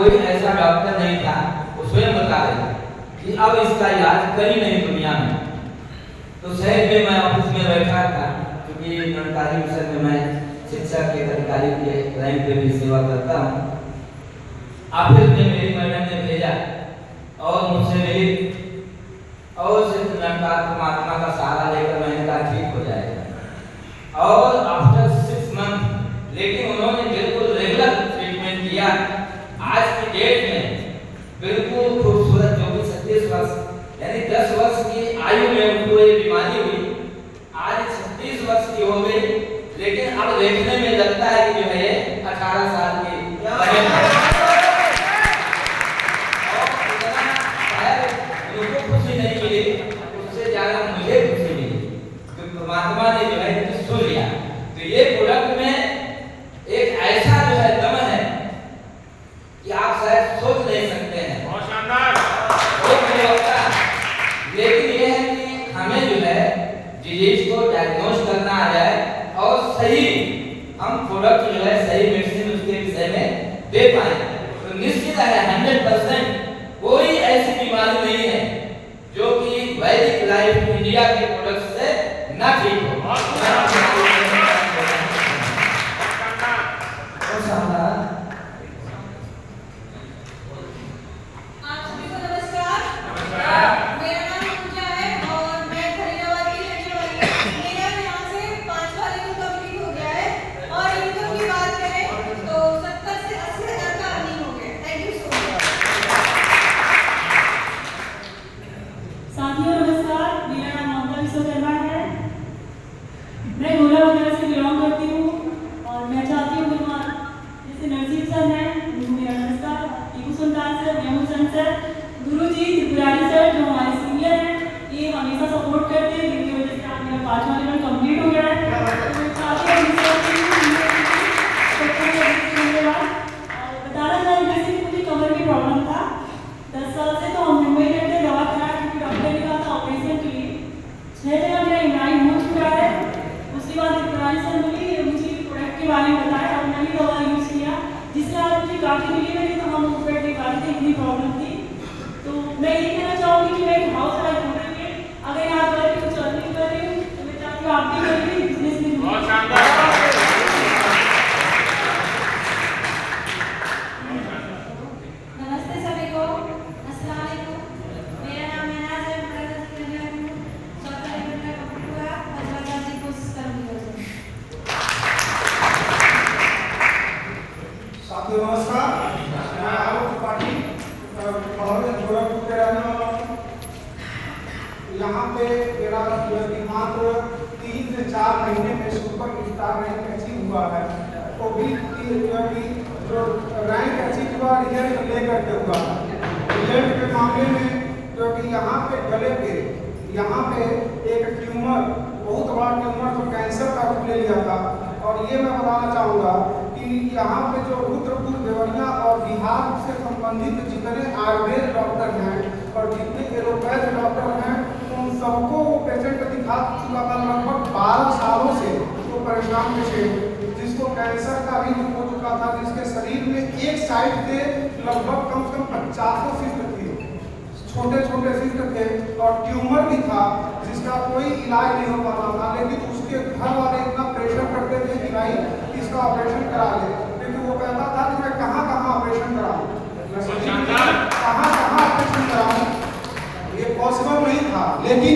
कोई ऐसा डॉक्टर नहीं था, वो स्वयं बता रहे कि अब इसका इलाज कहीं नहीं दुनिया में। तो शहर में मैं ऑफिस में बैठा था, क्योंकि सरकारी विषय में मैं शिक्षा के अधिकारी के रैंक पे भी सेवा करता हूँ। ऑफिस में मेरी मैडम ने भेजा और मुझसे मिली और परमात्मा का सहारा लेकर मैंने कहा ठीक हो जाएगा। और आफ्टर 6 मंथ, लेकिन उन्होंने बिल्कुल रेगुलर ट्रीटमेंट किया। आज की डेट में बिल्कुल खूबसूरत, जो कि 36 वर्ष यानी 10 वर्ष की आयु में उनको ये बीमारी हुई, आज 36 वर्ष की हो गई, लेकिन अब देखने में लगता है कि जो है 18 साल की खुशी नहीं मिली, उससे ज्यादा मुझे खुशी मिली कि परमात्मा ने जो है मुझे सुन लिया। तो ये प्रोडक्ट में एक ऐसा जो है दम है कि आप शायद सोच नहीं सकते हैं। बहुत शानदार, लेकिन ये है कि हमें जो है डिजीज को डायग्नोज करना आ जाए और सही हम प्रोडक्ट जो है सही मेडिसिन उसके विषय में दे पाए, तो निश्चित है 100% कोई ऐसी बीमारी नहीं है जो कि वैदिक लाइफ इंडिया के प्रोडक्ट से ना ठीक हो। यहाँ पे मेरा मात्र 3 से 4 महीने में सुपर स्टार रैंक अचीव हुआ है, तो भी जो रैंक अचीव हुआ रिजल्ट लेकर के हुआ है। रिजल्ट के मामले में जो कि यहाँ पे गले पे यहाँ पे एक ट्यूमर, बहुत बड़ा ट्यूमर जो कैंसर का रूप ले लिया था। और ये मैं बताना चाहूँगा कि यहाँ पे जो रुद्रपुर देवरिया और बिहार से संबंधित जितने आयुर्वेद डॉक्टर हैं और जितने एलोपैथ डॉक्टर हैं, उन सबको वो पेशेंट दिखा चुका था लगभग 12 सालों से जो परेशान पेशेंट, जिसको कैंसर का भी हो चुका था, जिसके शरीर में एक साइड से लगभग कम से कम 50 सिस्ट थे, छोटे छोटे सिस्ट थे और ट्यूमर भी था जिसका कोई इलाज नहीं हो पाता था। लेकिन उसके घर वाले इतना प्रेशर करते थे कि भाई इसका ऑपरेशन करा ले, क्योंकि वो कहता था कि मैं कहाँ कहाँ ऑपरेशन कराऊँ, कहाँ कहाँ ऑपरेशन कराऊँ, ये पॉसिबल नहीं था। लेकिन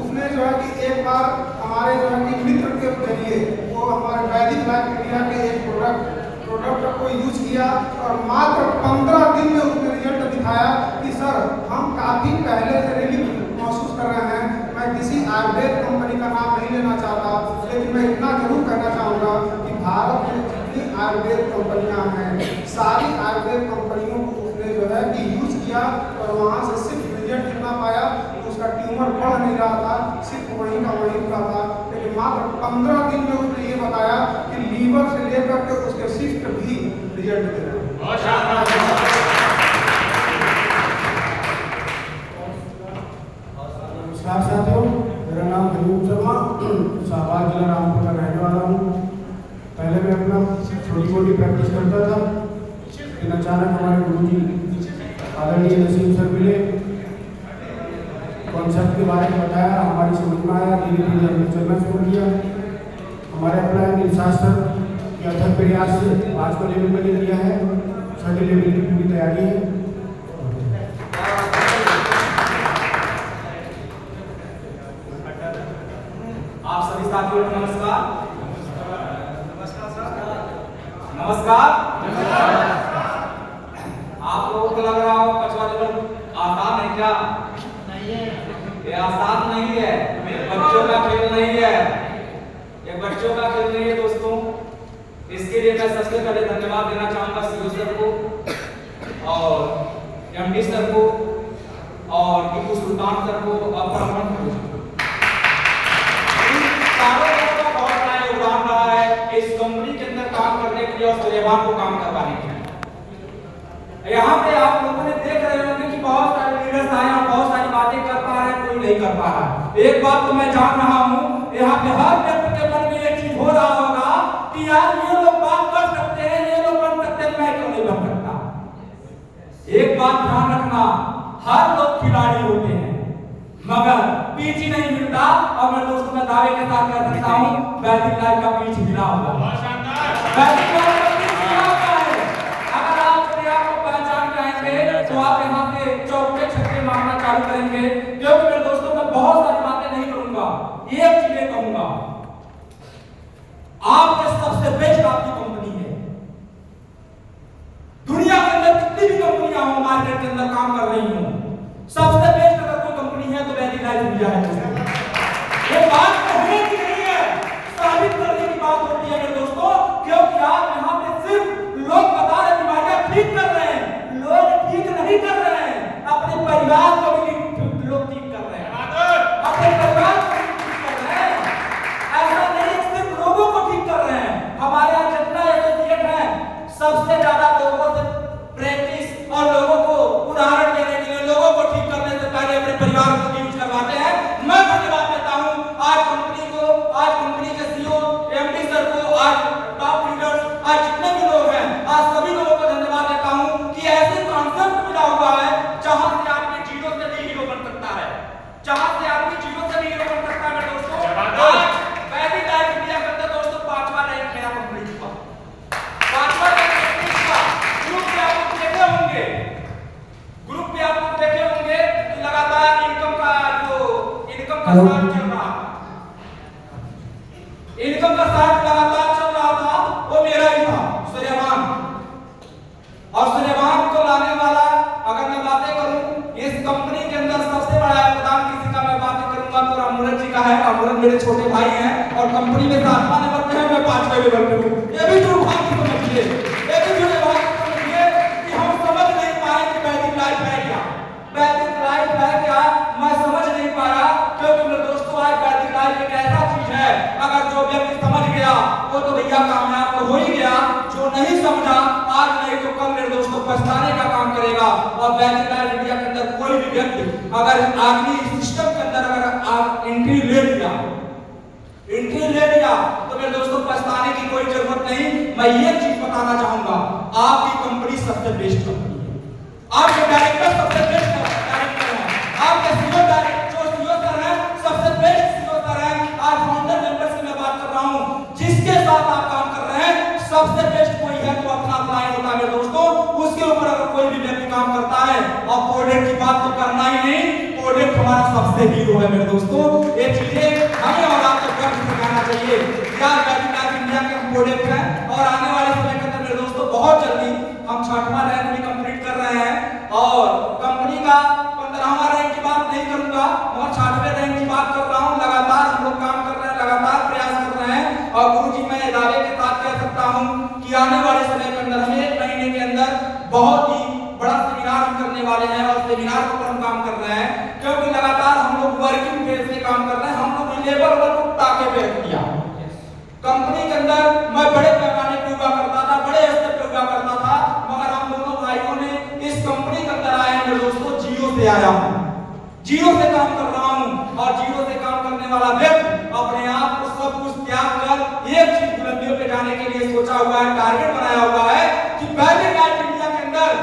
उसने जो है कि एक बार हमारे जो है कि मित्र के जरिए वो हमारे वैदिक लाइफ इंडिया के एक प्रोडक्ट को यूज किया और मात्र 15 दिन में उसने रिजल्ट दिखाया कि सर हम काफ़ी पहले से रिलीफ महसूस कर रहे हैं। मैं किसी आयुर्वेद कंपनी का नाम नहीं लेना चाहता, लेकिन मैं इतना जरूर कहना चाहूँगा कि भारत में जितनी आयुर्वेद कंपनियाँ हैं, सारी आयुर्वेद कंपनियों को उसने जो है कि यूज किया और वहाँ से सिर्फ रिजल्ट कितना पाया, उसका ट्यूमर बढ़ नहीं रहा था, सिर्फ वहीं का वहीं रुका था। लेकिन मात्र 15 दिन में उसने ये बताया कि लीवर से लेकर के उसके सिस्ट भी रिजल्ट दे रहे हैं। साथियों, मेरा नाम हरिओम शर्मा, शाहबाद जिला रामपुर का रहने वाला हूँ। पहले मैं अपना छोटी मोटी प्रैक्टिस करता था, लेकिन अचानक हमारे गुरुजी आदरणीय नसीम सर मिले, कॉन्सेप्ट के बारे में बताया, हमारी समझ में आया, धीरे धीरे हमने चलना शुरू किया। हमारे अपना इरशाद सर के अथक प्रयास से आज को लेवल पर ले लिया है, सभी लेवल की पूरी तैयारी है। आप सभी साथियों को नमस्कार। नमस्कार। आप लोगों को लग रहा हो कछुआ लेवल आसान है क्या? नहीं है, ये आसान नहीं है, बच्चों का खेल नहीं है, ये बच्चों का खेल नहीं है दोस्तों। इसके लिए मैं सबसे पहले धन्यवाद देना चाहूंगा सीओ सर को और एमडी सर को और टीपू सुल्तान सर को और परमन को। चारों लोगों का बहुत बड़ा योगदान रहा है इस कंपनी के अंदर काम करने के लिए और सुलेमान को काम करवाने के लिए। यहाँ पे आप लोगों ने देख रहे होंगे कि बहुत सारे लीडर्स आए और बहुत सारी बातें कर पा रहे हैं, कोई नहीं कर पा रहा। एक बात तो मैं जान रहा हूँ, यहाँ पे हर व्यक्ति के मन में एक चीज हो रहा होगा कि यार ये लोग बात कर सकते हैं, ये लोग बन सकते हैं, मैं क्यों नहीं बन सकता। एक बात ध्यान रखना, हर लोग खिलाड़ी होते हैं मगर पीच ही नहीं मिलता। और मैं दोस्तों मैं दावे के साथ कह सकता हूँ वैदिक लाइफ का पीच मिला होगा, वैदिक लाइफ का पीच मिला होगा है। अगर आप अपने आप को पहचान जाएंगे तो आप यहाँ से चौके छक्के मारना चालू करेंगे। क्योंकि मेरे दोस्तों मैं बहुत सारी बातें नहीं करूंगा, एक चीजें कहूंगा, आपके सबसे बेस्ट आपकी कंपनी है। दुनिया के अंदर जितनी भी कंपनियां हो मार्केट के अंदर काम कर रही हो, सबसे बेस्ट अगर कोई कंपनी है तो वैदिक लाइफ इंडिया है। ये बात कहने की नहीं है, साबित करने की बात होती है मेरे दोस्तों। क्योंकि आप यहाँ पे सिर्फ लोग बता रहे बीमारियां ठीक कर रहे हैं, लोग ठीक नहीं कर रहे हैं, अपने परिवार को भी लोग ठीक कर रहे हैं, अपने परिवार को भी ठीक कर रहे हैं। ऐसा नहीं सिर्फ लोगों को ठीक कर रहे हैं, हमारे यहाँ जितना एसोसिएट है सबसे ज्यादा लोगों से प्रैक्टिस और लोगों को उदाहरण देने के लिए लोगों को ठीक करने से पहले अपने परिवार को यूज करवाते हैं। मैं धन्यवाद देता हूं आज कंपनी को, आज कंपनी के सीईओ एमडी सर को, आज टॉप लीडर्स, आज जितने भी लोग हैं, आज सभी लोगों को धन्यवाद देता हूं कि ऐसे कॉन्सेप्ट मिला हुआ है जहां से आदमी जीरो से भी हीरो बन सकता है, जहां से आदमी जीरो से भी हीरो बन सकता है। दोस्तों आज वैदिक लाइफ इंडिया के अंदर दोस्तों 5वां रैंक मेरा कंपनी चुका, 5वां रैंक कंपनी चुका। ग्रुप पे आप देखे होंगे, ग्रुप पे आप देखे होंगे कि लगातार इनकम का साथ चल रहा था, इनकम का साथ लगातार चल रहा था, वो मेरा ही था सूर्यमान। और सूर्यमान को लाने वाला अगर मैं बातें करूं इस कंपनी के अंदर सबसे बड़ा योगदान किसी का मैं बातें करूंगा तो रामूरत जी का है। रामूरत मेरे छोटे भाई हैं और कंपनी में 7वां नंबर पे है, मैं 5वें नंबर पे हूं। ये भी दुर्भाग्य समझिए, ये भी दुर्भाग्य समझिए कि हम समझ नहीं पाए कि वैदिक लाइफ है क्या, वैदिक लाइफ है क्या, मैं समझ नहीं पाया। क्योंकि मेरे दोस्तों आज वैदिक लाइफ एक ऐसा चीज है, अगर जो व्यक्ति समझ गया वो तो भैया कामयाब तो हो ही गया, जो नहीं समझा आज नहीं तो कल मेरे दोस्तों पछताने का काम करेगा। और वैदिक लाइफ इंडिया के अंदर कोई भी व्यक्ति अगर आदमी सिस्टम के अंदर अगर आप एंट्री ले लिया तो मेरे दोस्तों पछताने की कोई जरूरत नहीं। मैं ये चीज बताना चाहूंगा, आपकी कंपनी सबसे बेस्ट कंपनी है, आपके डायरेक्टर सबसे बेस्ट डायरेक्टर हैं, आपके सीईओ सर हैं सबसे बेस्ट सीईओ सर हैं। आज फाउंडर मेंबर्स की मैं बात कर रहा हूं, जिसके साथ आप काम कर रहे हैं सबसे बेस्ट कोई है तो अपना क्लाइंट होता है मेरे दोस्तों। उसके ऊपर अगर कोई भी व्यक्ति काम करता है और प्रोडक्ट की बात तो करना ही नहीं, प्रोडक्ट हमारा सबसे हीरो है मेरे दोस्तों। ये चीजें हमें और आपको गर्व से कहना चाहिए यार वैदिक लाइफ इंडिया के प्रोडक्ट है। और आने वाले समय के अंदर मेरे दोस्तों बहुत जल्दी हम 6वां रैंक भी कंप्लीट कर रहे हैं और कंपनी का 15वां रैंक की बात नहीं करूंगा मगर 6वें रैंक की बात कर रहा हूं। लगातार हम लोग काम कर रहे हैं, लगातार प्रयास कर रहे हैं और गुरुजी मैं दावे के साथ कह सकता हूं कि आने वाले समय के अंदर हम 1 महीने के अंदर बहुत ही बड़ा सेमिनार हम करने वाले हैं और सेमिनार के ऊपर हम काम कर रहे हैं। क्योंकि लगातार हम लोग वर्किंग फेज में काम कर रहे हैं, हम लोग लेबर वर्क को ताके पे रख दिया। कंपनी के अंदर मैं बड़े पैमाने पे हुआ करता था, बड़े स्तर पे हुआ करता था, मगर हम दोनों भाइयों ने इस कंपनी के अंदर आए हैं दोस्तों, जीरो से आया हूं, जीरो से काम कर रहा हूं। और जीरो से काम करने वाला व्यक्ति अपने आप को सब कुछ त्याग कर एक चीज बुलंदियों पे जाने के लिए सोचा हुआ है, टारगेट बनाया हुआ है कि वैदिक लाइफ इंडिया के अंदर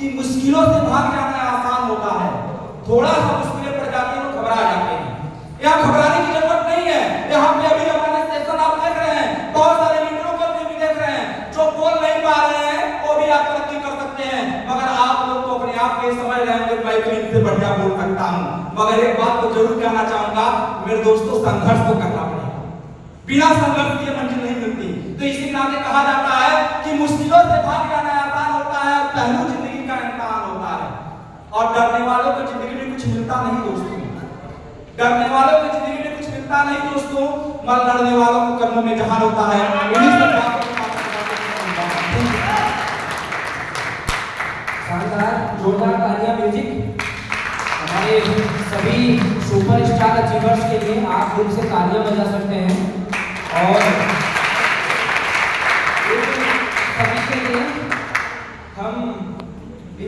कि मुश्किलों से भाग जाना आसान होता है, थोड़ा सा मुश्किलें पड़ जाती हैं तो घबरा जाते हैं। यहाँ घबराने की जरूरत नहीं है। यहाँ पे अभी हमारे सेशन आप देख रहे हैं, बहुत सारे लीडरों को भी देख रहे हैं जो बोल नहीं पा रहे हैं, वो भी आप तरक्की कर सकते हैं। मगर आप लोग तो अपने आप के समझ रहे होंगे मैं तो इनसे बढ़िया बोल सकता हूँ। मगर एक बात तो जरूर कहना चाहूंगा मेरे दोस्तों, संघर्ष तो करना पड़ेगा, बिना संघर्ष के मंजिल नहीं मिलती। तो इसी नाते कहा जाता है कि मुश्किलों से भाग जाना आसान होता है, पहलू जिंदगी का इम्तिहान होता है। और डरने वालों को जिंदगी में कुछ मिलता नहीं दोस्तों, डरने वालों को जिंदगी में कुछ मिलता नहीं दोस्तों, मगर लड़ने वालों को कर्म में जहान होता है। शानदार, जोरदार तालियां म्यूजिक हमारे सभी सुपरस्टार अचीवर्स के लिए। आप दिल से तालियां बजा सकते हैं और सभी के लिए